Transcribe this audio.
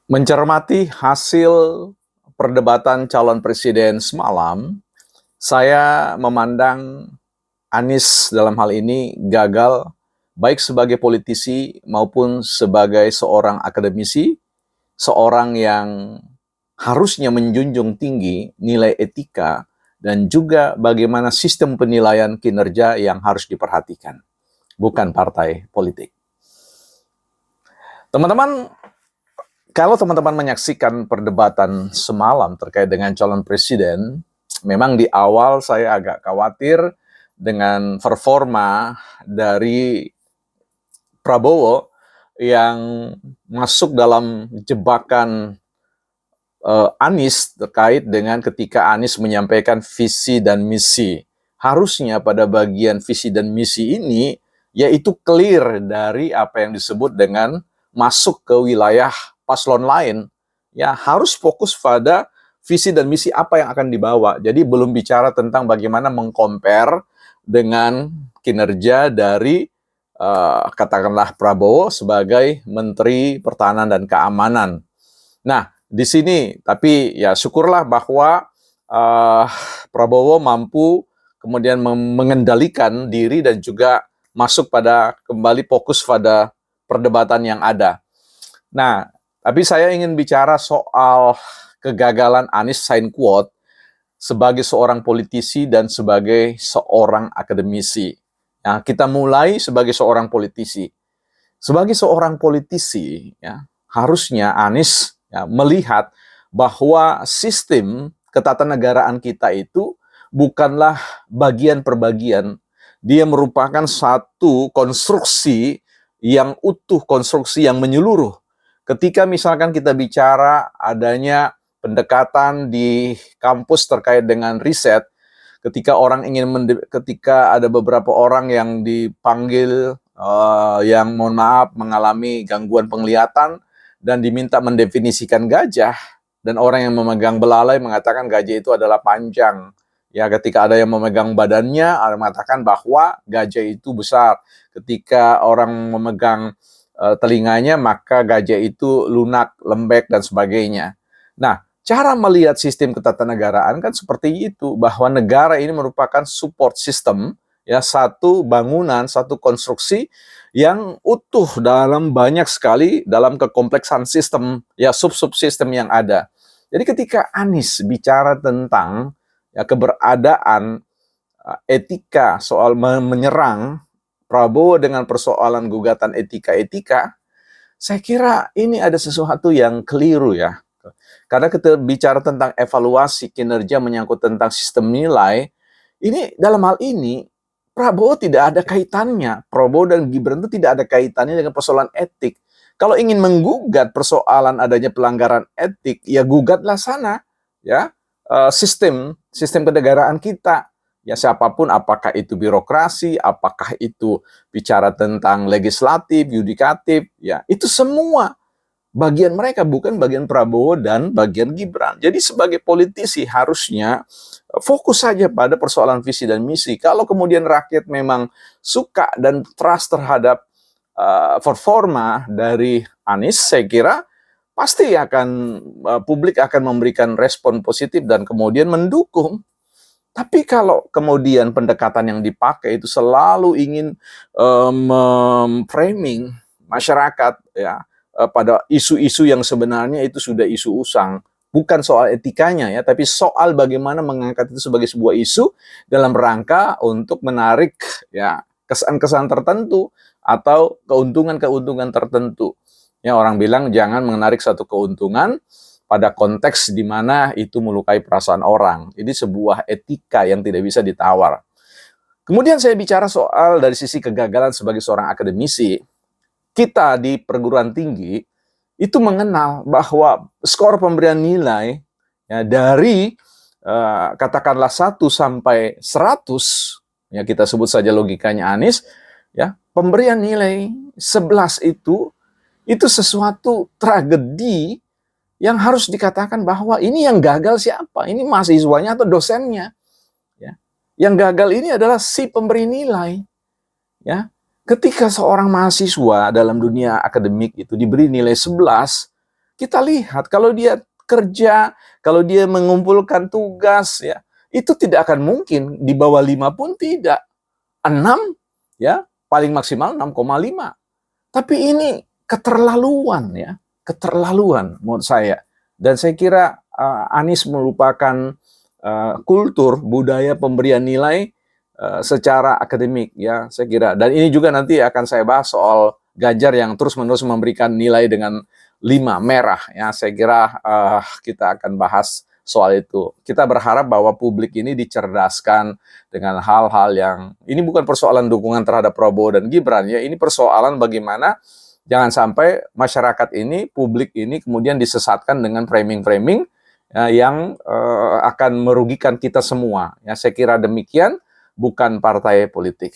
Mencermati hasil perdebatan calon presiden semalam, saya memandang Anies dalam hal ini gagal baik sebagai politisi maupun sebagai seorang akademisi, seorang yang harusnya menjunjung tinggi nilai etika dan juga bagaimana sistem penilaian kinerja yang harus diperhatikan, bukan partai politik. Teman-teman, kalau teman-teman menyaksikan perdebatan semalam terkait dengan calon presiden, memang di awal saya agak khawatir dengan performa dari Prabowo yang masuk dalam jebakan Anies terkait dengan ketika Anies menyampaikan visi dan misi. Harusnya pada bagian visi dan misi ini, yaitu clear dari apa yang disebut dengan masuk ke wilayah paslon lain. Ya, harus fokus pada visi dan misi apa yang akan dibawa. Jadi belum bicara tentang bagaimana mengcompare dengan kinerja dari katakanlah Prabowo sebagai Menteri Pertahanan dan Keamanan. Nah, di sini tapi ya syukurlah bahwa Prabowo mampu kemudian mengendalikan diri dan juga masuk pada kembali fokus pada perdebatan yang ada. Nah, tapi saya ingin bicara soal kegagalan Anies sign quote sebagai seorang politisi dan sebagai seorang akademisi. Nah, kita mulai sebagai seorang politisi. Sebagai seorang politisi, ya, harusnya Anies ya, melihat bahwa sistem ketatanegaraan kita itu bukanlah bagian per bagian. Dia merupakan satu konstruksi yang utuh, konstruksi yang menyeluruh. Ketika misalkan kita bicara adanya pendekatan di kampus terkait dengan riset, ketika ketika ada beberapa orang yang dipanggil yang mohon maaf mengalami gangguan penglihatan dan diminta mendefinisikan gajah, dan orang yang memegang belalai mengatakan gajah itu adalah panjang. Ya, ketika ada yang memegang badannya, ada mengatakan bahwa gajah itu besar. Ketika orang memegang telinganya, maka gajah itu lunak, lembek, dan sebagainya. Nah, cara melihat sistem ketatanegaraan kan seperti itu, bahwa negara ini merupakan support system, ya, satu bangunan, satu konstruksi yang utuh dalam banyak sekali dalam kekompleksan sistem, ya, sub-subsistem yang ada. Jadi ketika Anies bicara tentang ya, keberadaan etika soal menyerang Prabowo dengan persoalan gugatan etika-etika, saya kira ini ada sesuatu yang keliru ya. Karena kita bicara tentang evaluasi kinerja menyangkut tentang sistem nilai, ini dalam hal ini Prabowo tidak ada kaitannya. Prabowo dan Gibran itu tidak ada kaitannya dengan persoalan etik. Kalau ingin menggugat persoalan adanya pelanggaran etik, ya gugatlah sana, ya, sistem kenegaraan kita. Ya, siapapun, apakah itu birokrasi, apakah itu bicara tentang legislatif, yudikatif, ya itu semua bagian mereka, bukan bagian Prabowo dan bagian Gibran. Jadi sebagai politisi harusnya fokus saja pada persoalan visi dan misi. Kalau kemudian rakyat memang suka dan trust terhadap performa dari Anies, saya kira pasti akan publik akan memberikan respon positif dan kemudian mendukung. Tapi kalau kemudian pendekatan yang dipakai itu selalu ingin framing masyarakat ya pada isu-isu yang sebenarnya itu sudah isu usang, bukan soal etikanya ya, tapi soal bagaimana mengangkat itu sebagai sebuah isu dalam rangka untuk menarik ya kesan-kesan tertentu atau keuntungan-keuntungan tertentu. Ya, orang bilang jangan menarik satu keuntungan pada konteks di mana itu melukai perasaan orang. Ini sebuah etika yang tidak bisa ditawar. Kemudian saya bicara soal dari sisi kegagalan sebagai seorang akademisi. Kita di perguruan tinggi itu mengenal bahwa skor pemberian nilai ya, dari katakanlah 1 sampai 100, ya kita sebut saja logikanya Anies, ya, pemberian nilai 11 itu sesuatu tragedi yang harus dikatakan bahwa ini yang gagal siapa? Ini mahasiswanya atau dosennya? Ya. Yang gagal ini adalah si pemberi nilai. Ya. Ketika seorang mahasiswa dalam dunia akademik itu diberi nilai 11, kita lihat kalau dia kerja, kalau dia mengumpulkan tugas, ya, itu tidak akan mungkin di bawah 5 pun tidak. 6, ya, paling maksimal 6,5. Tapi ini keterlaluan, ya, keterlaluan menurut saya. Dan saya kira Anies merupakan kultur budaya pemberian nilai secara akademik, ya, saya kira. Dan ini juga nanti akan saya bahas soal Ganjar yang terus-menerus memberikan nilai dengan 5 merah, ya. Saya kira kita akan bahas soal itu. Kita berharap bahwa publik ini dicerdaskan dengan hal-hal yang ini bukan persoalan dukungan terhadap Prabowo dan Gibran, ya. Ini persoalan bagaimana jangan sampai masyarakat ini, publik ini kemudian disesatkan dengan framing-framing ya, yang akan merugikan kita semua. Ya, saya kira demikian, bukan partai politik.